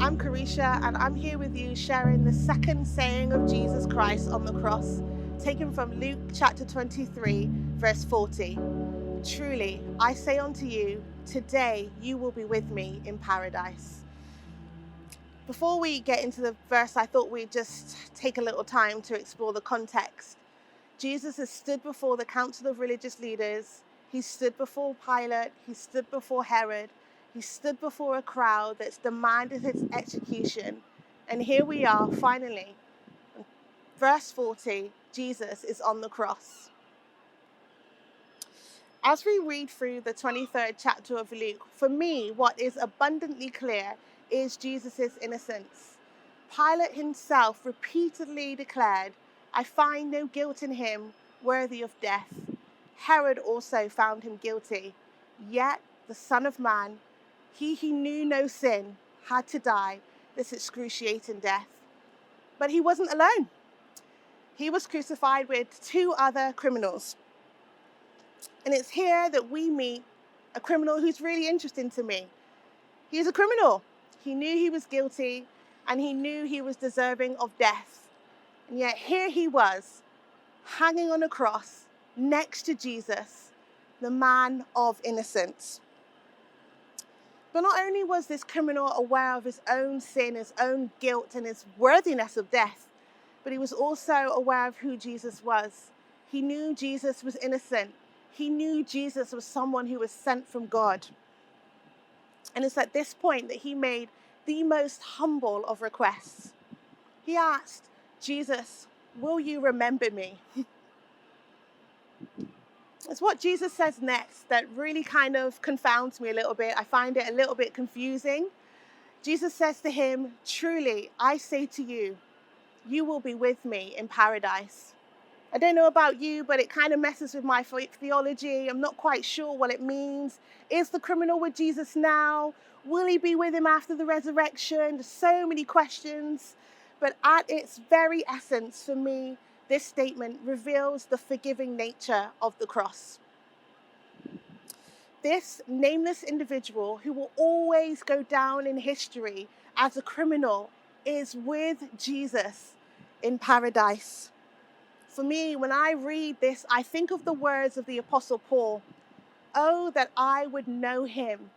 I'm Karisha, and I'm here with you sharing the second saying of Jesus Christ on the cross, taken from Luke chapter 23, verse 40. Truly, I say unto you, today you will be with me in paradise. Before we get into the verse, I thought we'd just take a little time to explore the context. Jesus has stood before the council of religious leaders. He stood before Pilate. He stood before Herod. He stood before a crowd that's demanded his execution. And here we are, finally. Verse 40, Jesus is on the cross. As we read through the 23rd chapter of Luke, for me, what is abundantly clear is Jesus' innocence. Pilate himself repeatedly declared, I find no guilt in him worthy of death. Herod also found him guilty. Yet the Son of Man, he who knew no sin, had to die this excruciating death. But he wasn't alone. He was crucified with two other criminals. And it's here that we meet a criminal who's really interesting to me. He's a criminal. He knew he was guilty and he knew he was deserving of death. And yet here he was, hanging on a cross next to Jesus, the man of innocence. But not only was this criminal aware of his own sin, his own guilt, and his worthiness of death, but he was also aware of who Jesus was. He knew Jesus was innocent. He knew Jesus was someone who was sent from God. And it's at this point that he made the most humble of requests. He asked, Jesus, will you remember me? It's what Jesus says next that really kind of confounds me a little bit. I find it a little bit confusing. Jesus says to him, truly, I say to you, you will be with me in paradise. I don't know about you, but it kind of messes with my theology. I'm not quite sure what it means. Is the criminal with Jesus now? Will he be with him after the resurrection? There's so many questions. But at its very essence, for me, this statement reveals the forgiving nature of the cross. This nameless individual who will always go down in history as a criminal is with Jesus in paradise. For me, when I read this, I think of the words of the Apostle Paul. Oh, that I would know him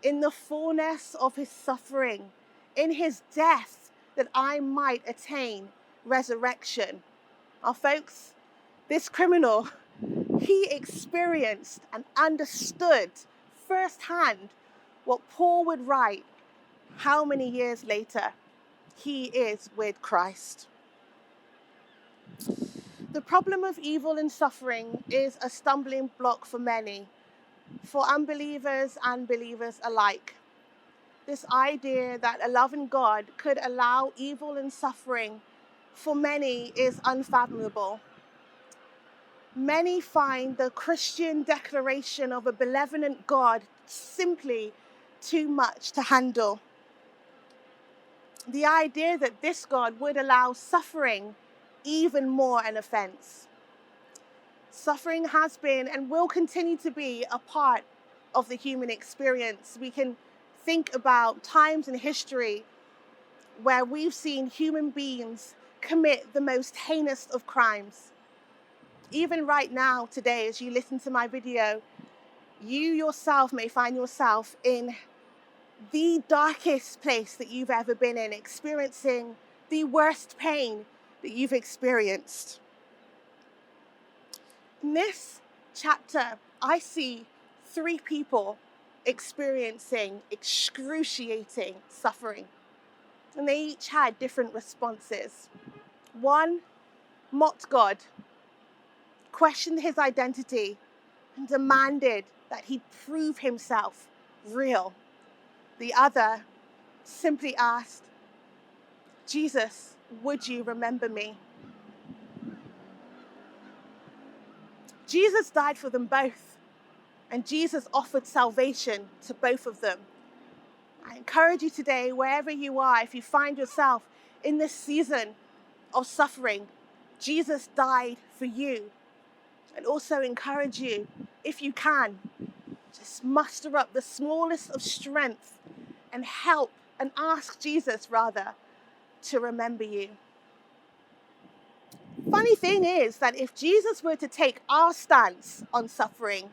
in the fullness of his suffering, in his death, that I might attain resurrection. Folks, this criminal, he experienced and understood firsthand what Paul would write how many years later. He is with Christ. The problem of evil and suffering is a stumbling block for many, for unbelievers and believers alike. This idea that a loving God could allow evil and suffering for many is unfathomable. Many find the Christian declaration of a benevolent God simply too much to handle. The idea that this God would allow suffering even more an offense. Suffering has been and will continue to be a part of the human experience. We can think about times in history where we've seen human beings commit the most heinous of crimes. Even right now, today, as you listen to my video, you yourself may find yourself in the darkest place that you've ever been in, experiencing the worst pain that you've experienced. In this chapter, I see three people experiencing excruciating suffering, and they each had different responses. One mocked God, questioned his identity, and demanded that he prove himself real. The other simply asked, Jesus, would you remember me? Jesus died for them both, and Jesus offered salvation to both of them. I encourage you today, wherever you are, if you find yourself in this season of suffering, Jesus died for you. And also encourage you, if you can, just muster up the smallest of strength and help and ask Jesus, rather, to remember you. Funny thing is that if Jesus were to take our stance on suffering,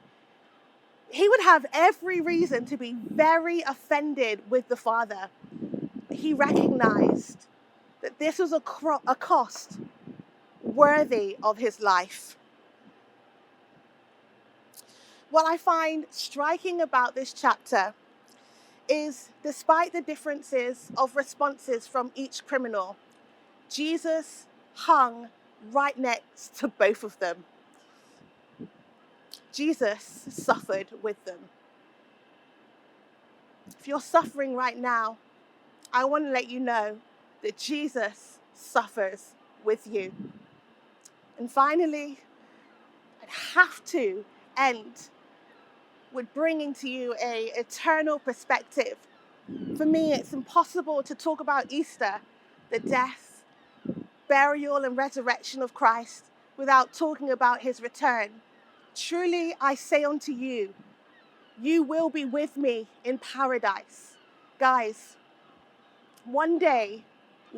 he would have every reason to be very offended with the Father. He recognized that this was a cost worthy of his life. What I find striking about this chapter is, despite the differences of responses from each criminal, Jesus hung right next to both of them. Jesus suffered with them. If you're suffering right now, I want to let you know that Jesus suffers with you. And finally, I'd have to end with bringing to you an eternal perspective. For me, it's impossible to talk about Easter, the death, burial, and resurrection of Christ, without talking about his return. Truly, I say unto you, you will be with me in paradise. Guys, one day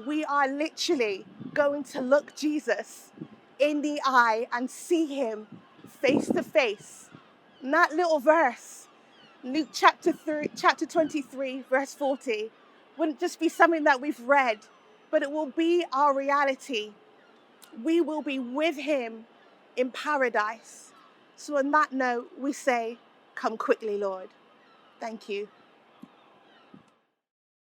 we are literally going to look Jesus in the eye and see him face to face. And that little verse, Luke chapter 23, verse 40, wouldn't just be something that we've read, but it will be our reality. We will be with him in paradise. So on that note, we say, come quickly, Lord. Thank you.